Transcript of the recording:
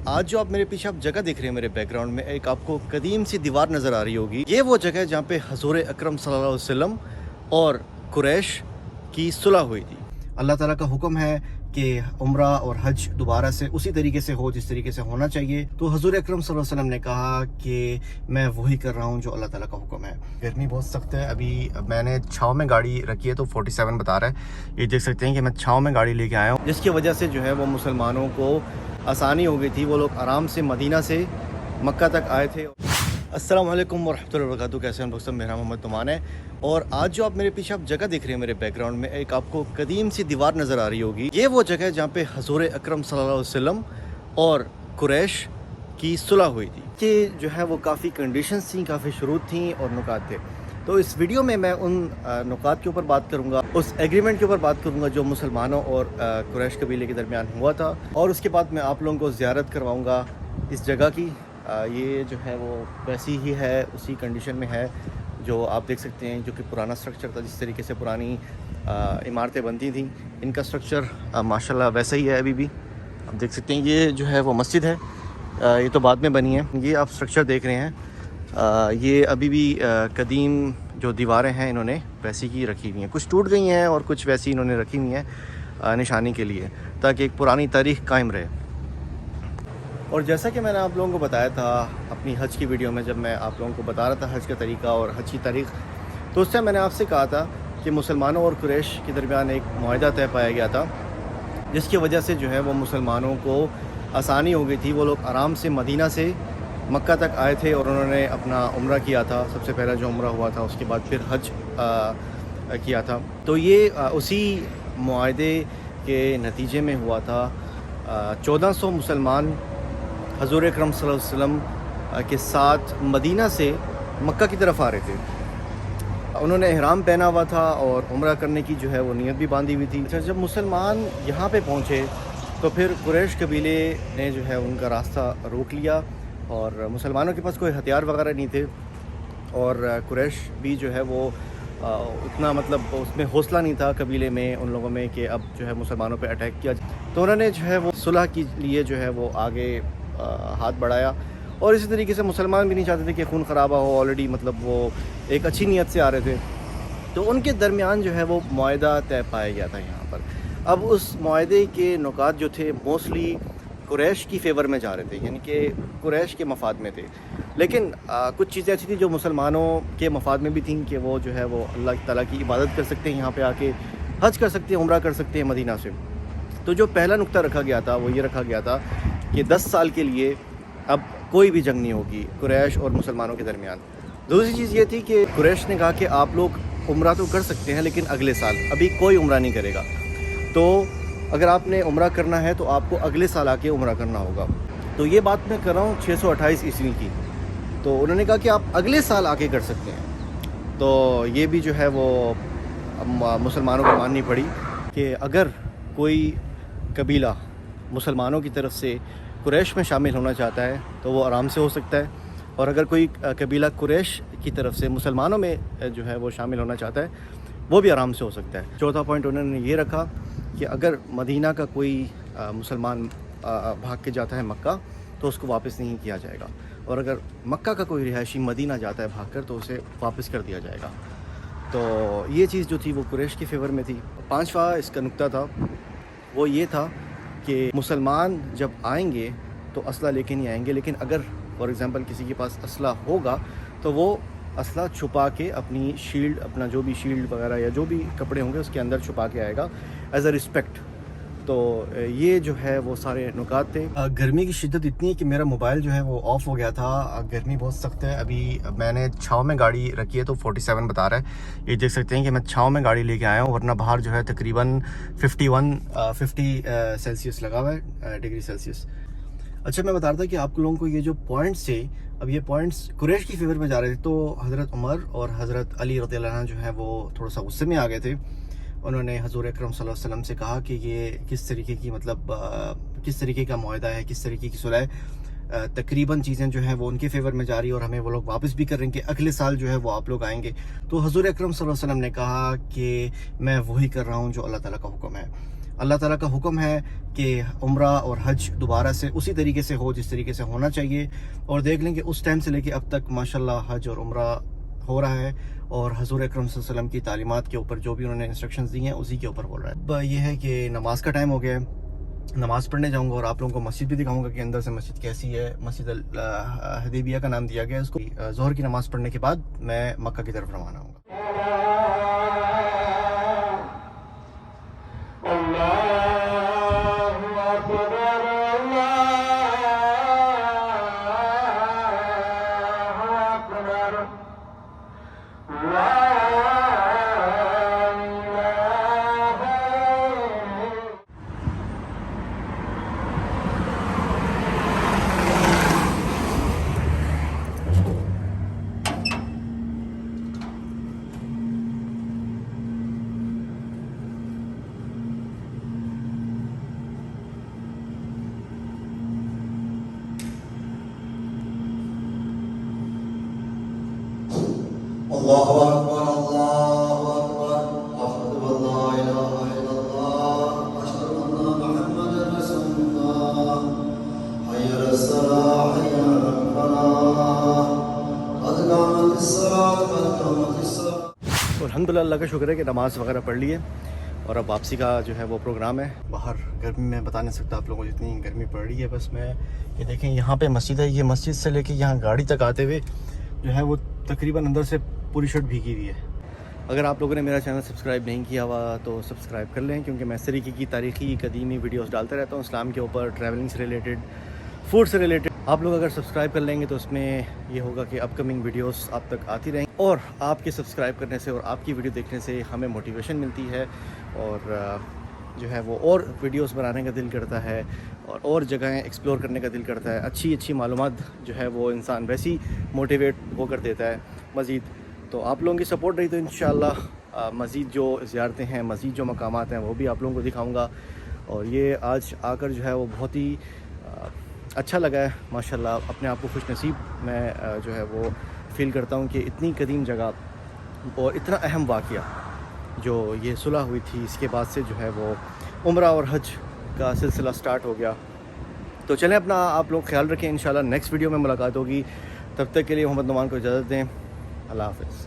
आज जो आप मेरे पीछे आप जगह देख रहे हैं मेरे बैकग्राउंड में, एक आपको कदीम सी दीवार नज़र आ रही होगी। ये वो जगह है जहाँ पे हजूर अकरम सल्लल्लाहु अलैहि वसल्लम और कुरैश की सुलह हुई थी। अल्लाह ताला का हुक्म है कि उम्रा और हज दोबारा से उसी तरीके से हो जिस तरीके से होना चाहिए। तो हजूर अकरम सल्लल्लाहु अलैहि वसल्लम ने कहा कि मैं वही कर रहा हूँ जो अल्लाह ताला का हुक्म है। गर्मी बहुत सख्त है। अभी मैंने छाँव में गाड़ी रखी है तो 47 बता रहा है। ये देख सकते हैं कि मैं छाँव में गाड़ी लेके आया हूँ, जिसकी वजह से जो है वो मुसलमानों को आसानी हो गई थी। वो लोग आराम से मदीना से मक्का तक आए थे। अस्सलाम वालेकुम वरहमतुल्लाहि वबरकातुहू। कैसे हैं दोस्तों? मेरा मोहम्मद तुमान है और आज जो आप मेरे पीछे आप जगह देख रहे हैं मेरे बैकग्राउंड में, एक आपको कदीम सी दीवार नज़र आ रही होगी। ये वो जगह है जहाँ पे हजूर अकरम सल्लल्लाहु अलैहि वसल्लम और कुरैश की सुलह हुई थी। कि जो है वो काफ़ी कंडीशंस थी, काफ़ी शुरूत थी और नुकात थे। तो इस वीडियो में मैं उन नुकात के ऊपर बात करूँगा, उस एग्रीमेंट के ऊपर बात करूँगा जो मुसलमानों और कुरैश कबीले के दरमियान हुआ था, और उसके बाद मैं आप लोगों को ज़ियारत करवाऊँगा इस जगह की। ये जो है वो वैसी ही है, उसी कंडीशन में है जो आप देख सकते हैं, जो कि पुराना स्ट्रक्चर था। जिस तरीके से पुरानी इमारतें बनती थी, इनका स्ट्रक्चर माशाल्लाह वैसा ही है अभी भी। आप देख सकते हैं ये जो है वो मस्जिद है, ये तो बाद में बनी है। ये आप स्ट्रक्चर देख रहे हैं, ये अभी भी कदीम जो दीवारें हैं इन्होंने वैसी की रखी हुई हैं। कुछ टूट गई हैं और कुछ वैसी इन्होंने रखी हुई हैं निशानी के लिए, ताकि एक पुरानी तारीख़ कायम रहे। और जैसा कि मैंने आप लोगों को बताया था अपनी हज की वीडियो में, जब मैं आप लोगों को बता रहा था हज का तरीका और हज की तारीख़, तो उस टाइम मैंने आपसे कहा था कि मुसलमानों और कुरैश के दरमियान एक मुआहदा तय पाया गया था, जिसकी वजह से जो है वो मुसलमानों को आसानी हो गई थी। वो लोग आराम से मदीना से मक्का तक आए थे और उन्होंने अपना उम्रा किया था। सबसे पहला जो उम्रा हुआ था, उसके बाद फिर हज किया था। तो ये उसी मुआहदे के नतीजे में हुआ था। 1400 मुसलमान हजूर अकरम सल्लल्लाहु अलैहि वसल्लम के साथ मदीना से मक्का की तरफ आ रहे थे। उन्होंने इहराम पहना हुआ था और उम्रा करने की जो है वो नीयत भी बांधी हुई थी। जब मुसलमान यहाँ पे पहुँचे तो फिर कुरैश कबीले ने जो है उनका रास्ता रोक लिया, और मुसलमानों के पास कोई हथियार वगैरह नहीं थे, और कुरैश भी जो है वो उतना मतलब उसमें हौसला नहीं था कबीले में, उन लोगों में, कि अब जो है मुसलमानों पे अटैक किया। तो उन्होंने जो है वो सुलह के लिए जो है वो आगे हाथ बढ़ाया। और इसी तरीके से मुसलमान भी नहीं चाहते थे कि खून खराबा हो, ऑलरेडी मतलब वो एक अच्छी नीयत से आ रहे थे। तो उनके दरमियान जो है वो मुआहदा तय पाया गया था यहाँ पर। अब उस मुआहदे के नुकात जो थे मोस्टली कुरैश की फेवर में जा रहे थे, यानी कि कुरैश के मफाद में थे। लेकिन कुछ चीज़ें ऐसी थी जो मुसलमानों के मफाद में भी थी, कि वो जो है वो अल्लाह ताला की इबादत कर सकते हैं, यहाँ पे आके हज कर सकते हैं, उम्रा कर सकते हैं मदीना से। तो जो पहला नुक्ता रखा गया था वो ये रखा गया था कि 10 साल के लिए अब कोई भी जंग नहीं होगी कुरैश और मुसलमानों के दरमियान। दूसरी चीज़ ये थी कि कुरैश ने कहा कि आप लोग उम्रा तो कर सकते हैं, लेकिन अगले साल अभी कोई उम्रा नहीं करेगा। तो अगर आपने उम्रा करना है तो आपको अगले साल आके उम्रा करना होगा। तो ये बात मैं कर रहा हूँ 628 ईस्वी की। तो उन्होंने कहा कि आप अगले साल आके कर सकते हैं। तो ये भी जो है वो मुसलमानों को माननी पड़ी कि अगर कोई कबीला मुसलमानों की तरफ से कुरैश में शामिल होना चाहता है तो वो आराम से हो सकता है, और अगर कोई कबीला कुरैश की तरफ से मुसलमानों में जो है वो शामिल होना चाहता है वो भी आराम से हो सकता है। चौथा पॉइंट उन्होंने ये रखा कि अगर मदीना का कोई मुसलमान भाग के जाता है मक्का, तो उसको वापस नहीं किया जाएगा, और अगर मक्का का कोई रिहायशी मदीना जाता है भागकर तो उसे वापस कर दिया जाएगा। तो ये चीज़ जो थी वो कुरैश के फेवर में थी। पांचवा इसका नुक्ता था वो ये था कि मुसलमान जब आएंगे तो असला लेके नहीं आएंगे, लेकिन अगर फॉर एग्ज़ाम्पल किसी के पास असला होगा तो वो असला छुपा के अपनी शील्ड, अपना जो भी शील्ड वगैरह या जो भी कपड़े होंगे उसके अंदर छुपा के आएगा एज अ रिस्पेक्ट। तो ये जो है वो सारे नुकात थे। गर्मी की शिद्दत इतनी है कि मेरा मोबाइल जो है वो ऑफ़ हो गया था। गर्मी बहुत सख्त है। अभी मैंने छाँव में गाड़ी रखी है तो 47 बता रहा है। ये देख सकते हैं कि मैं छाँव में गाड़ी लेके आया हूँ, वरना बाहर जो है तकरीबन 50 सेल्सियस लगा हुआ है, डिग्री सेल्सियस। अच्छा, मैं बता रहा था कि आप लोगों को ये जो पॉइंट्स थे, अब ये पॉइंट्स कुरैश की फेवर में जा रहे थे। तो हज़रत उमर और हज़रत अली रज़ियल्लाहु अन्हु जो है वो थोड़ा सा गुस्से में आ गए थे। उन्होंने हजूर अकरम सल्लल्लाहु अलैहि वसल्लम से कहा कि ये किस तरीके की मतलब किस तरीके का मुआहदा है, किस तरीके की सुलह है। तकरीबन चीज़ें जो है वो उनके फेवर में जा रही है, और हमें वो लोग वापस भी कर रहे हैं कि अगले साल जो है वो आप लोग आएंगे। तो हजूर अकरम सल्लल्लाहु अलैहि वसल्लम ने कहा कि मैं वही कर रहा हूँ जो अल्लाह ताला का हुक्म है। اللہ تعالیٰ کا حکم ہے کہ عمرہ اور حج دوبارہ سے اسی طریقے سے ہو جس طریقے سے ہونا چاہیے، اور دیکھ لیں کہ اس ٹائم سے لے کے اب تک ماشاءاللہ حج اور عمرہ ہو رہا ہے، اور حضور اکرم صلی اللہ علیہ وسلم کی تعلیمات کے اوپر جو بھی انہوں نے انسٹرکشنز دی ہیں اسی کے اوپر بول رہا ہے۔ اب یہ ہے کہ نماز کا ٹائم ہو گیا ہے، نماز پڑھنے جاؤں گا اور آپ لوگوں کو مسجد بھی دکھاؤں گا کہ اندر سے مسجد کیسی ہے۔ مسجد الحدیبیہ کا نام دیا گیا ہے اس کو۔ ظہر کی نماز پڑھنے کے بعد میں مکہ کی طرف روانہ ہوں گا۔ اللہ اکبر اللہ اکبر، اشہد ان لا الہ الا اللہ، اشہد ان محمد رسول اللہ، حی علی الصلاۃ حی علی الفلاح، قد قامت الصلاۃ قد قامت الصلاۃ۔ الحمدللہ، اللہ کا شکر ہے کہ نماز وغیرہ پڑھ لی ہے، اور اب واپسی کا جو ہے وہ پروگرام ہے۔ باہر گرمی میں بتا نہیں سکتا آپ لوگوں کو جتنی گرمی پڑ رہی ہے۔ بس میں یہ دیکھیں یہاں پہ مسجد ہے، یہ مسجد سے لے کے یہاں گاڑی تک آتے ہوئے جو ہے وہ تقریباً اندر سے پوری شرٹ بھیگی ہوئی ہے۔ اگر آپ لوگوں نے میرا چینل سبسکرائب نہیں کیا ہوا تو سبسکرائب کر لیں، کیونکہ میں اس طریقے کی تاریخی قدیمی ویڈیوز ڈالتا رہتا ہوں، اسلام کے اوپر، ٹریولنگ سے ریلیٹڈ، فوڈ سے ریلیٹڈ۔ آپ لوگ اگر سبسکرائب کر لیں گے تو اس میں یہ ہوگا کہ اپ کمنگ ویڈیوز آپ تک آتی رہیں، اور آپ کے سبسکرائب کرنے سے اور آپ کی ویڈیو دیکھنے سے ہمیں موٹیویشن ملتی ہے، اور جو ہے وہ اور ویڈیوز بنانے کا دل کرتا ہے، اور جگہیں ایکسپلور کرنے کا دل کرتا ہے۔ اچھی معلومات جو ہے وہ انسان ویسی موٹیویٹ ہو کر دیتا ہے مزید۔ تو آپ لوگوں کی سپورٹ رہی تو انشاءاللہ مزید جو زیارتیں ہیں، مزید جو مقامات ہیں وہ بھی آپ لوگوں کو دکھاؤں گا۔ اور یہ آج آ کر جو ہے وہ بہت ہی اچھا لگا ہے ماشاءاللہ، اپنے آپ کو خوش نصیب میں جو ہے وہ فیل کرتا ہوں کہ اتنی قدیم جگہ اور اتنا اہم واقعہ جو یہ صلح ہوئی تھی، اس کے بعد سے جو ہے وہ عمرہ اور حج کا سلسلہ سٹارٹ ہو گیا۔ تو چلیں اپنا آپ لوگ خیال رکھیں، انشاءاللہ نیکسٹ ویڈیو میں ملاقات ہوگی۔ تب تک کے لیے محمد نعمان کو اجازت دیں، اللہ حافظ۔